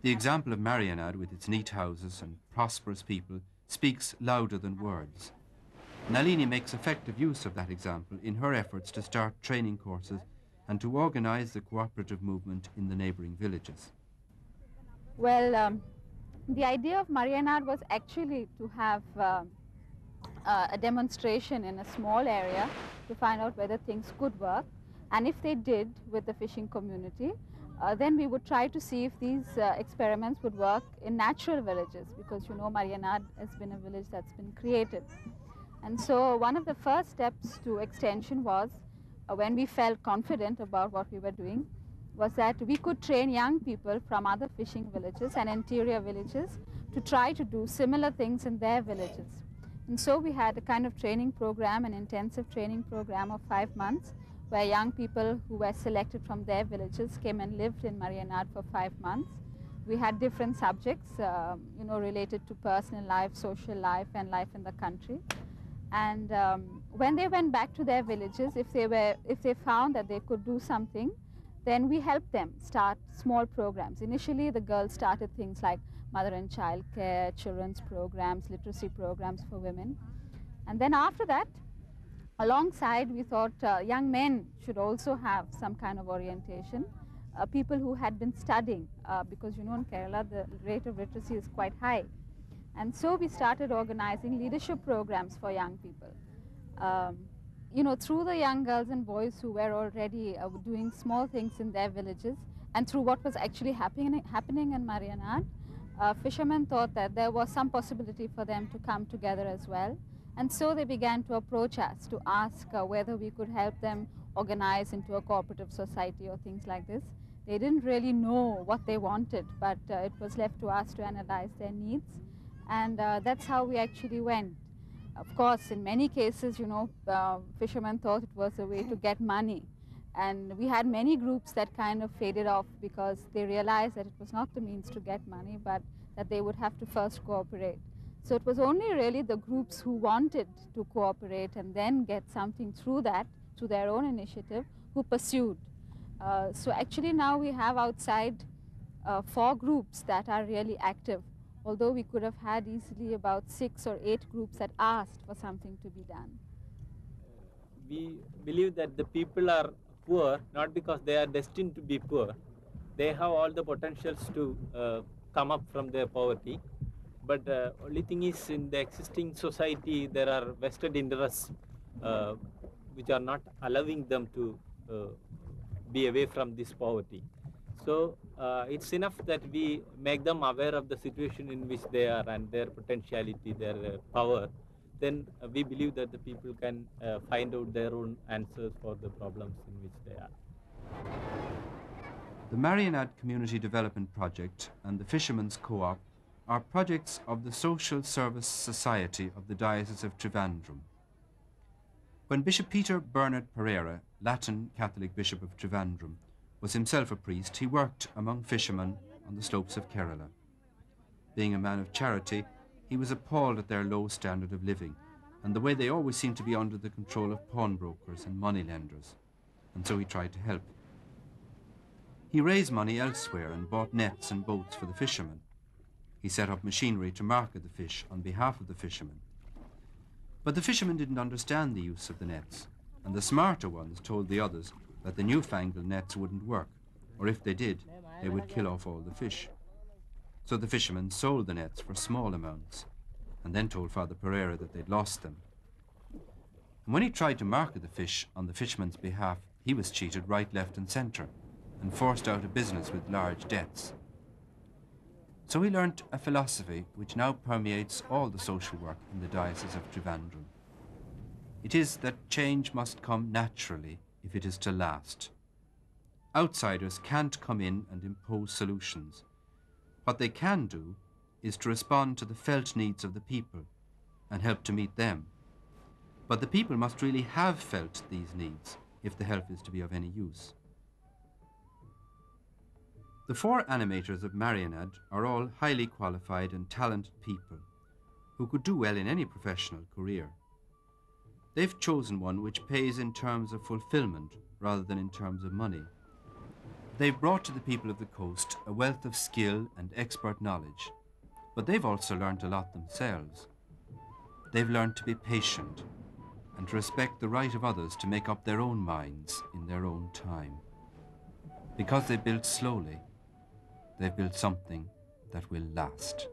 The example of Mariyanadu, with its neat houses and prosperous people, speaks louder than words. Nalini makes effective use of that example in her efforts to start training courses and to organize the cooperative movement in the neighboring villages. Well, the idea of mariyanadu was actually to have a demonstration in a small area to find out whether things could work, and if they did with the fishing community, then we would try to see if these experiments would work in natural villages, because you know mariyanadu has been a village that's been created. And so one of the first steps to extension was, when we felt confident about what we were doing, was that we could train young people from other fishing villages and interior villages to try to do similar things in their villages. And so we had a kind of training program, an intensive training program of 5 months, where young people who were selected from their villages came and lived in mariyanadu for 5 months. We had different subjects, related to personal life, social life, and life in the country. And when they went back to their villages, if they found that they could do something, then we helped them start small programs. Initially, the girls started things like mother and child care, children's programs, literacy programs for women. And then after that, alongside, we thought young men should also have some kind of orientation. People who had been studying, because you know in Kerala the rate of literacy is quite high. And so we started organizing leadership programs for young people. Through the young girls and boys who were already doing small things in their villages, and through what was actually happening in mariyanadu, fishermen thought that there was some possibility for them to come together as well. And so they began to approach us to ask whether we could help them organize into a cooperative society or things like this. They didn't really know what they wanted, but it was left to us to analyze their needs. And that's how we actually went. Of course, in many cases, fishermen thought it was a way to get money. And we had many groups that kind of faded off because they realized that it was not the means to get money, but that they would have to first cooperate. So it was only really the groups who wanted to cooperate and then get something through that, through their own initiative, who pursued. So actually now we have outside 4 groups that are really active, although we could have had easily about 6 or 8 groups that asked for something to be done. We believe that the people are poor not because they are destined to be poor. They have all the potentials to come up from their poverty. But only thing is, in the existing society, there are vested interests which are not allowing them to be away from this poverty. So it's enough that we make them aware of the situation in which they are and their potentiality, their power. Then we believe that the people can find out their own answers for the problems in which they are. The Mariyanadu Community Development Project and the Fishermen's Co-op are projects of the Social Service Society of the Diocese of Trivandrum. When Bishop Peter Bernard Pereira, Latin Catholic Bishop of Trivandrum, was himself a priest, he worked among fishermen on the slopes of Kerala. Being a man of charity, he was appalled at their low standard of living and the way they always seemed to be under the control of pawnbrokers and moneylenders, and so he tried to help. He raised money elsewhere and bought nets and boats for the fishermen. He set up machinery to market the fish on behalf of the fishermen. But the fishermen didn't understand the use of the nets, and the smarter ones told the others that the newfangled nets wouldn't work, or if they did, they would kill off all the fish. So the fishermen sold the nets for small amounts, and then told Father Pereira that they'd lost them. And when he tried to market the fish on the fishermen's behalf, he was cheated right, left and centre, and forced out of business with large debts. So he learnt a philosophy which now permeates all the social work in the Diocese of Trivandrum. It is that change must come naturally if it is to last. Outsiders can't come in and impose solutions. What they can do is to respond to the felt needs of the people and help to meet them. But the people must really have felt these needs if the help is to be of any use. The 4 animators of Mariyanadu are all highly qualified and talented people who could do well in any professional career. They've chosen one which pays in terms of fulfillment rather than in terms of money. They've brought to the people of the coast a wealth of skill and expert knowledge, but they've also learnt a lot themselves. They've learned to be patient and to respect the right of others to make up their own minds in their own time. Because they built slowly, they've built something that will last.